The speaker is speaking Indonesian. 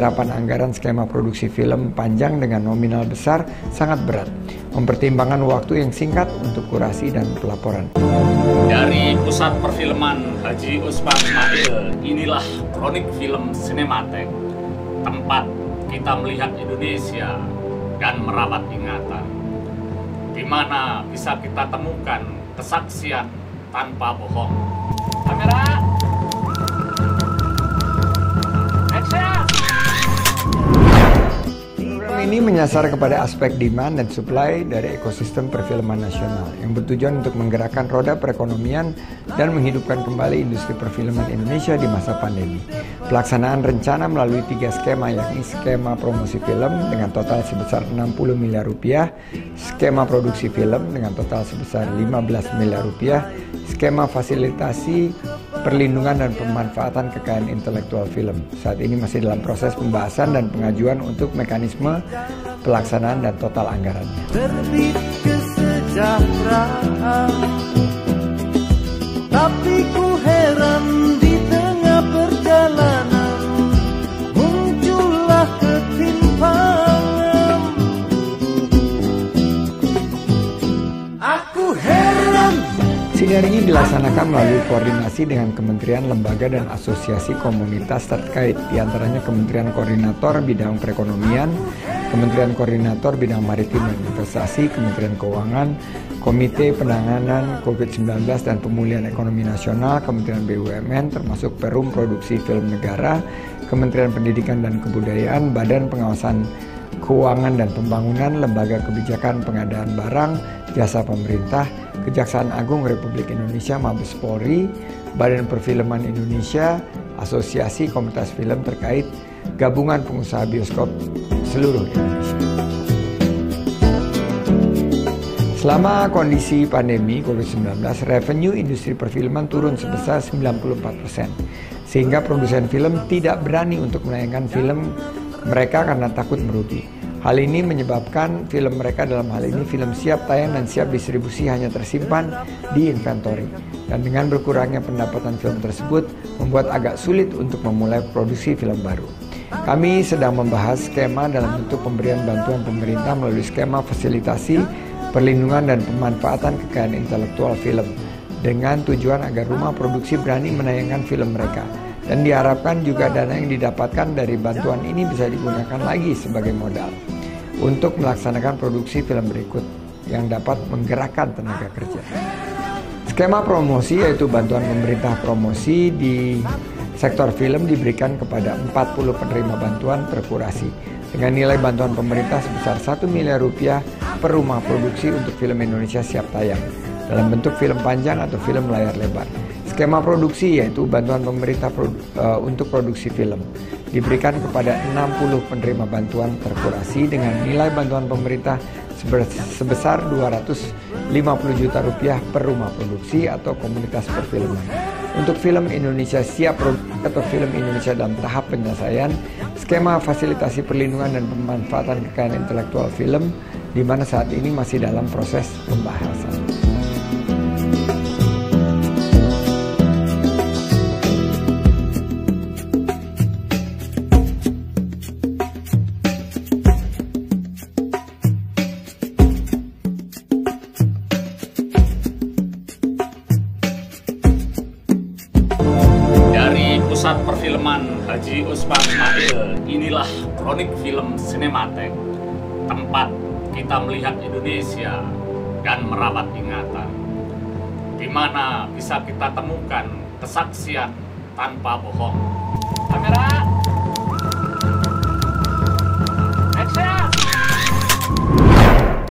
penyerapan anggaran skema produksi film panjang dengan nominal besar sangat berat, mempertimbangkan waktu yang singkat untuk kurasi dan pelaporan. Dari Pusat Perfilman Haji Usman Ismail, inilah Kronik Film Sinematek, tempat kita melihat Indonesia dan merawat ingatan, di mana bisa kita temukan kesaksian tanpa bohong. Kamera! Program ini menyasar kepada aspek demand dan supply dari ekosistem perfilman nasional yang bertujuan untuk menggerakkan roda perekonomian dan menghidupkan kembali industri perfilman Indonesia di masa pandemi. Pelaksanaan rencana melalui 3 skema, yakni skema promosi film dengan total sebesar 60 miliar rupiah, skema produksi film dengan total sebesar 15 miliar rupiah, skema fasilitasi perlindungan dan pemanfaatan kekayaan intelektual film. Saat ini masih dalam proses pembahasan dan pengajuan untuk mekanisme pelaksanaan dan total anggarannya. Terbit kesejahteraan, tapi ku heran di tengah perjalanan muncullah ketimpangan. Aku heran. Sidang ini dilaksanakan melalui koordinasi dengan kementerian, lembaga, dan asosiasi komunitas terkait, diantaranya Kementerian Koordinator Bidang Perekonomian, Kementerian Koordinator Bidang Maritim dan Investasi, Kementerian Keuangan, Komite Penanganan COVID-19 dan Pemulihan Ekonomi Nasional, Kementerian BUMN, termasuk Perum Produksi Film Negara, Kementerian Pendidikan dan Kebudayaan, Badan Pengawasan Keuangan dan Pembangunan, Lembaga Kebijakan Pengadaan Barang, Jasa Pemerintah, Kejaksaan Agung Republik Indonesia, Mabes Polri, Badan Perfilman Indonesia, Asosiasi Komunitas Film terkait, Gabungan Pengusaha Bioskop seluruh Indonesia. Selama kondisi pandemi COVID-19, revenue industri perfilman turun sebesar 94%, sehingga produsen film tidak berani untuk menayangkan film mereka karena takut merugi. Hal ini menyebabkan film mereka, dalam hal ini film siap tayang dan siap distribusi, hanya tersimpan di inventory. Dan dengan berkurangnya pendapatan film tersebut, membuat agak sulit untuk memulai produksi film baru. Kami sedang membahas skema dalam bentuk pemberian bantuan pemerintah melalui skema fasilitasi, perlindungan dan pemanfaatan kekayaan intelektual film, dengan tujuan agar rumah produksi berani menayangkan film mereka. Dan diharapkan juga dana yang didapatkan dari bantuan ini bisa digunakan lagi sebagai modal untuk melaksanakan produksi film berikut yang dapat menggerakkan tenaga kerja. Skema promosi, yaitu bantuan pemerintah promosi di sektor film, diberikan kepada 40 penerima bantuan per kurasi dengan nilai bantuan pemerintah sebesar 1 miliar rupiah per rumah produksi untuk film Indonesia siap tayang dalam bentuk film panjang atau film layar lebar. Skema produksi, yaitu bantuan pemerintah untuk produksi film, diberikan kepada 60 penerima bantuan per kurasi dengan nilai bantuan pemerintah sebesar 250 juta rupiah per rumah produksi atau komunitas perfilman. Untuk film Indonesia siap produksi atau film Indonesia dalam tahap penyelesaian, skema fasilitasi perlindungan dan pemanfaatan kekayaan intelektual film, di mana saat ini masih dalam proses pembahasan. Pusat Perfilman Haji Usman Ismail, inilah Kronik Film Sinematek, tempat kita melihat Indonesia dan merawat ingatan, di mana bisa kita temukan kesaksian tanpa bohong. Kamera!